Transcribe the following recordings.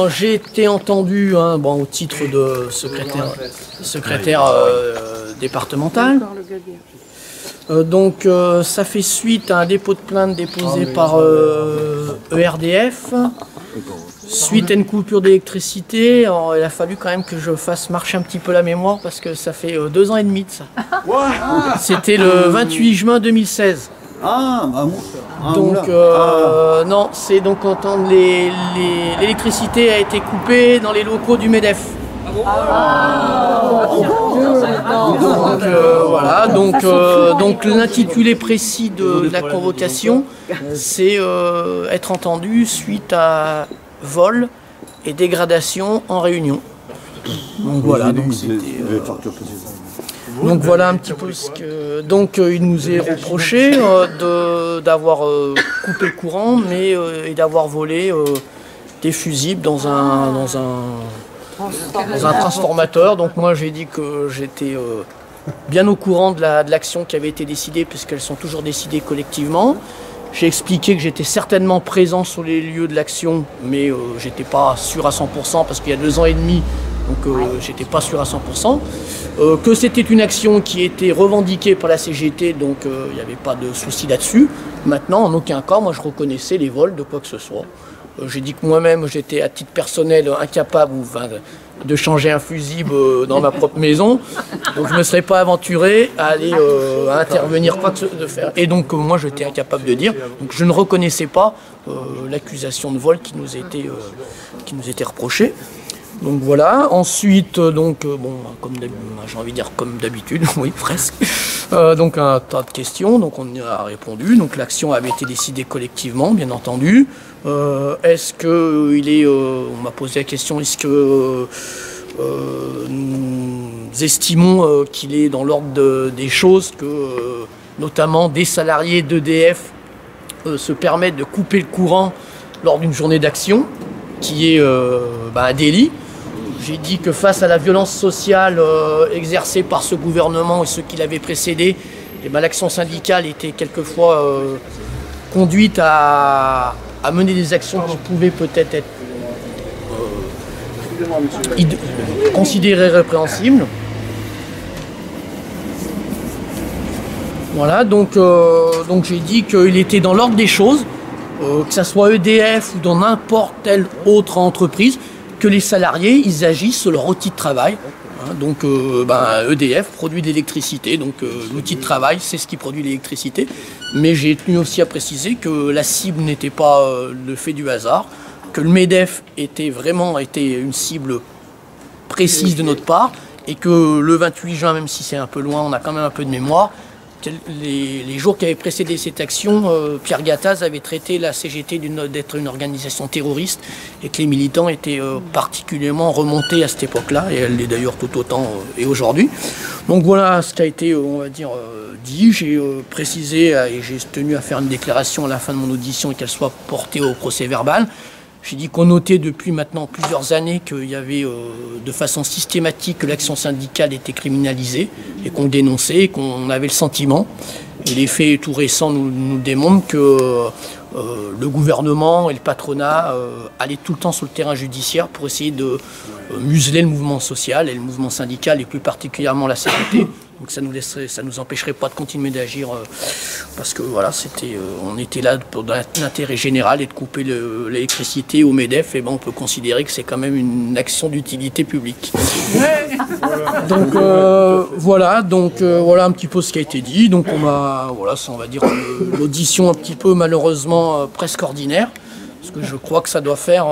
J'ai été entendu au titre de secrétaire départemental. Ça fait suite à un dépôt de plainte déposé par ERDF. Suite à une coupure d'électricité, il a fallu quand même que je fasse marcher un petit peu la mémoire parce que ça fait 2 ans et demi de ça. C'était le 28 juin 2016. Non, c'est donc quand l'électricité a été coupée dans les locaux du MEDEF. Donc l'intitulé précis de la convocation, c'est être entendu suite à vol et dégradation en réunion. Donc voilà, donc voilà un petit peu ce que... Donc il nous est reproché d'avoir coupé le courant et d'avoir volé des fusibles dans un transformateur. Donc moi j'ai dit que j'étais bien au courant de l'action qui avait été décidée, puisqu'elles sont toujours décidées collectivement. J'ai expliqué que j'étais certainement présent sur les lieux de l'action, mais j'étais pas sûr à 100% parce qu'il y a 2 ans et demi. Donc j'étais pas sûr à 100%, que c'était une action qui était revendiquée par la CGT, donc il n'y avait pas de souci là-dessus. Maintenant, en aucun cas, moi je reconnaissais les vols de quoi que ce soit. J'ai dit que moi-même, j'étais à titre personnel incapable de changer un fusible dans ma propre maison, donc je ne me serais pas aventuré à aller à intervenir, quoi que ce soit, de faire. Et donc moi j'étais incapable de dire, donc je ne reconnaissais pas l'accusation de vol qui nous était reprochée. Donc voilà, ensuite, j'ai envie de dire comme d'habitude, oui presque, donc un tas de questions, donc on y a répondu, donc l'action avait été décidée collectivement, bien entendu. Est-ce que on m'a posé la question, est-ce que nous estimons qu'il est dans l'ordre des choses que notamment des salariés d'EDF se permettent de couper le courant lors d'une journée d'action, qui est un délit. J'ai dit que face à la violence sociale exercée par ce gouvernement et ceux qui l'avaient précédé, l'action syndicale était quelquefois conduite à mener des actions qui pouvaient peut-être être considérées répréhensibles. Voilà, donc j'ai dit qu'il était dans l'ordre des choses, que ce soit EDF ou dans n'importe quelle autre entreprise, que les salariés, ils agissent sur leur outil de travail. EDF produit de l'électricité, donc l'outil de travail, c'est ce qui produit l'électricité. Mais j'ai tenu aussi à préciser que la cible n'était pas le fait du hasard, que le MEDEF était une cible précise de notre part, et que le 28 juin, même si c'est un peu loin, on a quand même un peu de mémoire. Les jours qui avaient précédé cette action, Pierre Gattaz avait traité la CGT d'être une organisation terroriste et que les militants étaient particulièrement remontés à cette époque-là, et elle l'est d'ailleurs tout autant et aujourd'hui. Donc voilà ce qui a été, on va dire, dit. J'ai précisé et j'ai tenu à faire une déclaration à la fin de mon audition et qu'elle soit portée au procès verbal. J'ai dit qu'on notait depuis maintenant plusieurs années qu'il y avait de façon systématique que l'action syndicale était criminalisée et qu'on le dénonçait et qu'on avait le sentiment. Et les faits tout récents nous démontrent que le gouvernement et le patronat allaient tout le temps sur le terrain judiciaire pour essayer de museler le mouvement social et le mouvement syndical et plus particulièrement la CGT. Donc ça nous empêcherait pas de continuer d'agir parce que voilà, on était là pour l'intérêt général et de couper l'électricité au MEDEF, et on peut considérer que c'est quand même une action d'utilité publique. Donc voilà un petit peu ce qui a été dit. Donc on va dire l'audition un petit peu malheureusement presque ordinaire. Parce que je crois que ça doit faire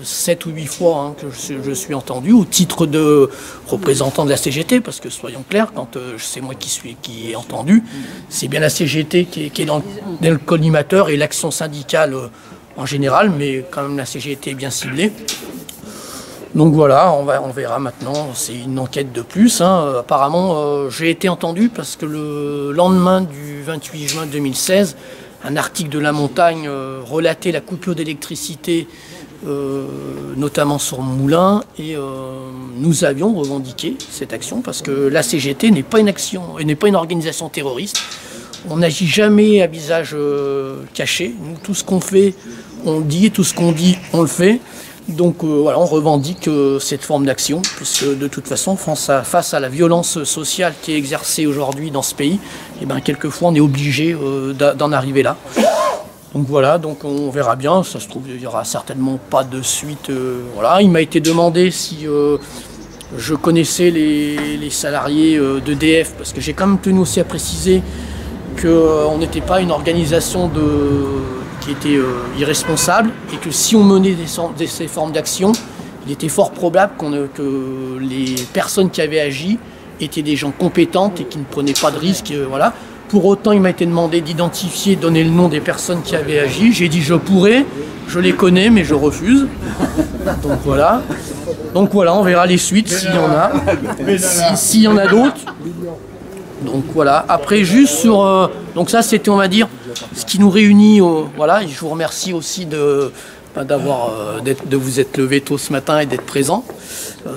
7 ou 8 fois que je suis entendu au titre de représentant de la CGT, parce que soyons clairs, quand c'est moi qui est entendu, c'est bien la CGT qui est dans le collimateur et l'action syndicale en général, mais quand même la CGT est bien ciblée. Donc voilà, on verra maintenant, c'est une enquête de plus. Apparemment, j'ai été entendu parce que le lendemain du 28 juin 2016, un article de La Montagne relatait la coupure d'électricité, notamment sur Moulins, et nous avions revendiqué cette action parce que la CGT n'est pas une organisation terroriste. On n'agit jamais à visage caché. Nous, tout ce qu'on fait, on le dit, et tout ce qu'on dit, on le fait. Donc voilà, on revendique cette forme d'action, puisque de toute façon, face à la violence sociale qui est exercée aujourd'hui dans ce pays, et ben, quelquefois on est obligé d'en arriver là. Donc voilà, donc on verra bien, ça se trouve, il n'y aura certainement pas de suite. Voilà. Il m'a été demandé si je connaissais les salariés d'EDF, parce que j'ai quand même tenu aussi à préciser qu'on n'était pas une organisation qui était irresponsable, et que si on menait ces formes d'action, il était fort probable que les personnes qui avaient agi étaient des gens compétents et qui ne prenaient pas de risques. Voilà. Pour autant, il m'a été demandé d'identifier, donner le nom des personnes qui avaient agi. J'ai dit je pourrais, je les connais, mais je refuse. Donc voilà. Donc voilà, on verra les suites s'il y en a. S'il y en a d'autres. Donc voilà. Après, juste sur... donc ça, c'était, on va dire, ce qui nous réunit. Voilà. Et je vous remercie aussi de vous être levé tôt ce matin et d'être présent.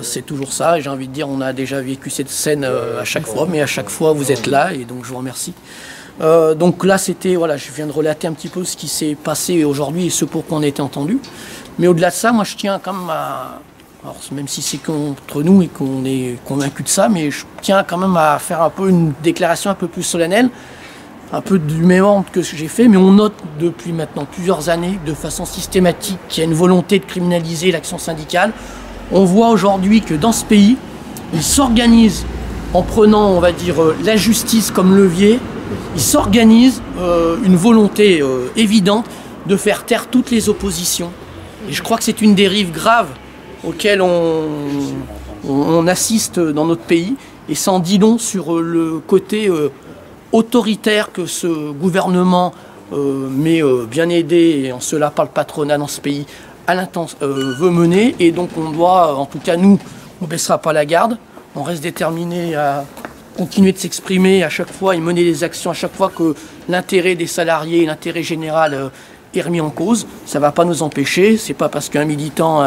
C'est toujours ça, et j'ai envie de dire, on a déjà vécu cette scène à chaque fois, mais à chaque fois vous êtes là, et donc je vous remercie. Donc là, c'était, voilà, je viens de relater un petit peu ce qui s'est passé aujourd'hui et ce pourquoi on a été entendu. Mais au-delà de ça, moi je tiens quand même à, alors même si c'est contre nous et qu'on est convaincu de ça, mais je tiens quand même à faire un peu une déclaration un peu plus solennelle, un peu du même ordre que ce que j'ai fait, mais on note depuis maintenant plusieurs années, de façon systématique, qu'il y a une volonté de criminaliser l'action syndicale. On voit aujourd'hui que dans ce pays, ils s'organisent en prenant, on va dire, la justice comme levier. Ils s'organisent une volonté évidente de faire taire toutes les oppositions. Et je crois que c'est une dérive grave auquel on assiste dans notre pays. Et ça en dit long sur le côté autoritaire que ce gouvernement, mais bien aidé, et en cela par le patronat dans ce pays, veut mener. Et donc on doit, en tout cas nous, on ne baissera pas la garde, on reste déterminé à continuer de s'exprimer à chaque fois et mener des actions à chaque fois que l'intérêt des salariés, l'intérêt général est remis en cause. Ça ne va pas nous empêcher, c'est pas parce qu'un militant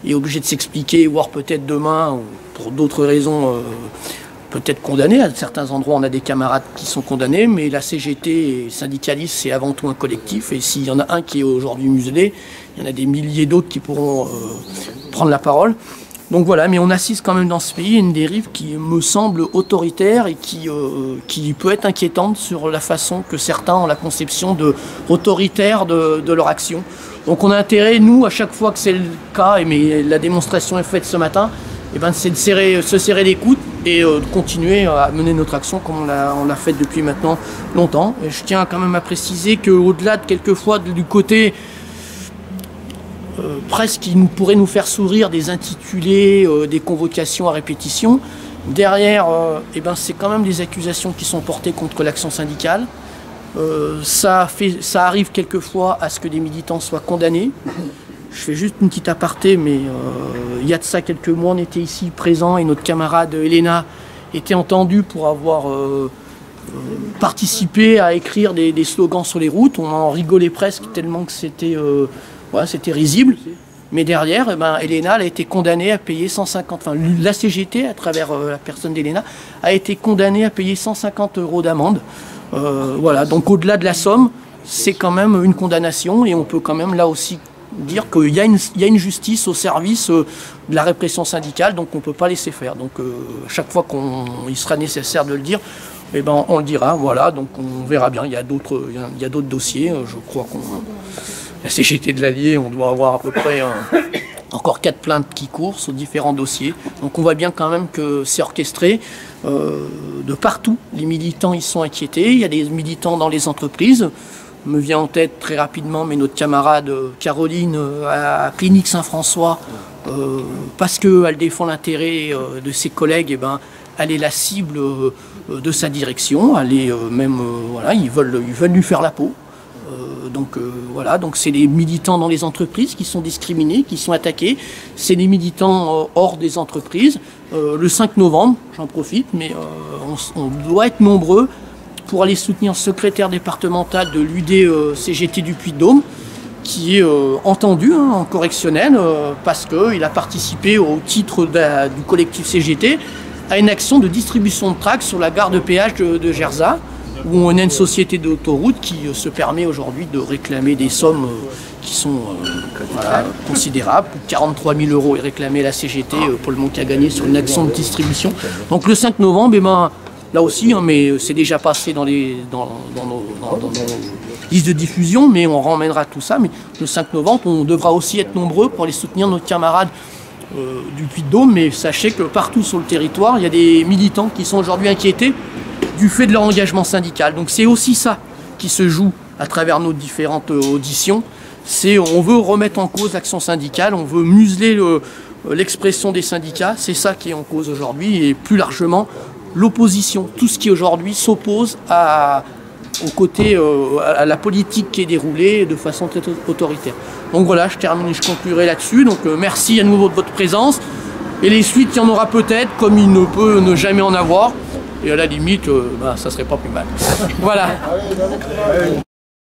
est obligé de s'expliquer, voire peut-être demain, ou pour d'autres raisons, peut-être condamné. À certains endroits, on a des camarades qui sont condamnés, mais la CGT et syndicaliste, c'est avant tout un collectif. Et s'il y en a un qui est aujourd'hui muselé, il y en a des milliers d'autres qui pourront prendre la parole. Donc voilà, mais on assiste quand même dans ce pays à une dérive qui me semble autoritaire et qui peut être inquiétante sur la façon que certains ont la conception autoritaire de leur action. Donc on a intérêt, nous, à chaque fois que c'est le cas, mais la démonstration est faite ce matin, eh ben, c'est de se serrer les coudes et de continuer à mener notre action comme on l'a fait depuis maintenant longtemps. Et je tiens quand même à préciser qu'au-delà de quelquefois du côté presque qui pourrait nous faire sourire des intitulés, des convocations à répétition, derrière, eh ben, c'est quand même des accusations qui sont portées contre l'action syndicale. Ça arrive quelquefois à ce que des militants soient condamnés. Je fais juste une petite aparté, mais il y a de ça quelques mois, on était ici présents et notre camarade Elena était entendue pour avoir participé à écrire des slogans sur les routes. On en rigolait presque tellement que c'était risible. Mais derrière, eh ben, Elena elle a été condamnée à payer 150, enfin la CGT, à travers la personne d'Elena, a été condamnée à payer 150 € d'amende. Voilà, donc au-delà de la somme, c'est quand même une condamnation et on peut quand même là aussi dire qu'il y a une justice au service de la répression syndicale, donc on ne peut pas laisser faire. Donc à chaque fois qu'il sera nécessaire de le dire, eh ben, on le dira, voilà, donc on verra bien. Il y a d'autres dossiers, je crois la CGT de l'Allier, on doit avoir à peu près encore 4 plaintes qui courent sur différents dossiers. Donc on voit bien quand même que c'est orchestré de partout. Les militants, ils sont inquiétés. Il y a des militants dans les entreprises. Me vient en tête très rapidement, mais notre camarade Caroline à Clinique Saint-François, parce qu'elle défend l'intérêt de ses collègues, eh ben, elle est la cible de sa direction. Elle est voilà, ils veulent lui faire la peau. Voilà, donc c'est les militants dans les entreprises qui sont discriminés, qui sont attaqués. C'est les militants hors des entreprises. Le 5 novembre, j'en profite, mais on doit être nombreux pour aller soutenir le secrétaire départemental de l'UD-CGT du Puy-de-Dôme, qui est entendu en correctionnel parce qu'il a participé au titre du collectif CGT à une action de distribution de tracts sur la gare de péage de Gerzat, où on a une société d'autoroute qui se permet aujourd'hui de réclamer des sommes qui sont voilà, considérables. 43 000 € est réclamé la CGT pour le manque à gagner sur une action de distribution. Donc le 5 novembre, eh ben, là aussi, hein, mais c'est déjà passé dans nos listes de diffusion, mais on ramènera tout ça. Mais le 5 novembre, on devra aussi être nombreux pour aller soutenir nos camarades du Puy-de-Dôme. Mais sachez que partout sur le territoire, il y a des militants qui sont aujourd'hui inquiétés du fait de leur engagement syndical. Donc c'est aussi ça qui se joue à travers nos différentes auditions. On veut remettre en cause l'action syndicale, on veut museler l'expression des syndicats. C'est ça qui est en cause aujourd'hui, et plus largement l'opposition, tout ce qui aujourd'hui s'oppose à la politique qui est déroulée de façon très autoritaire. Donc voilà, je termine et je conclurai là-dessus. Donc merci à nouveau de votre présence. Et les suites, il y en aura peut-être, comme il ne peut ne jamais en avoir. Et à la limite, ça serait pas plus mal. Voilà.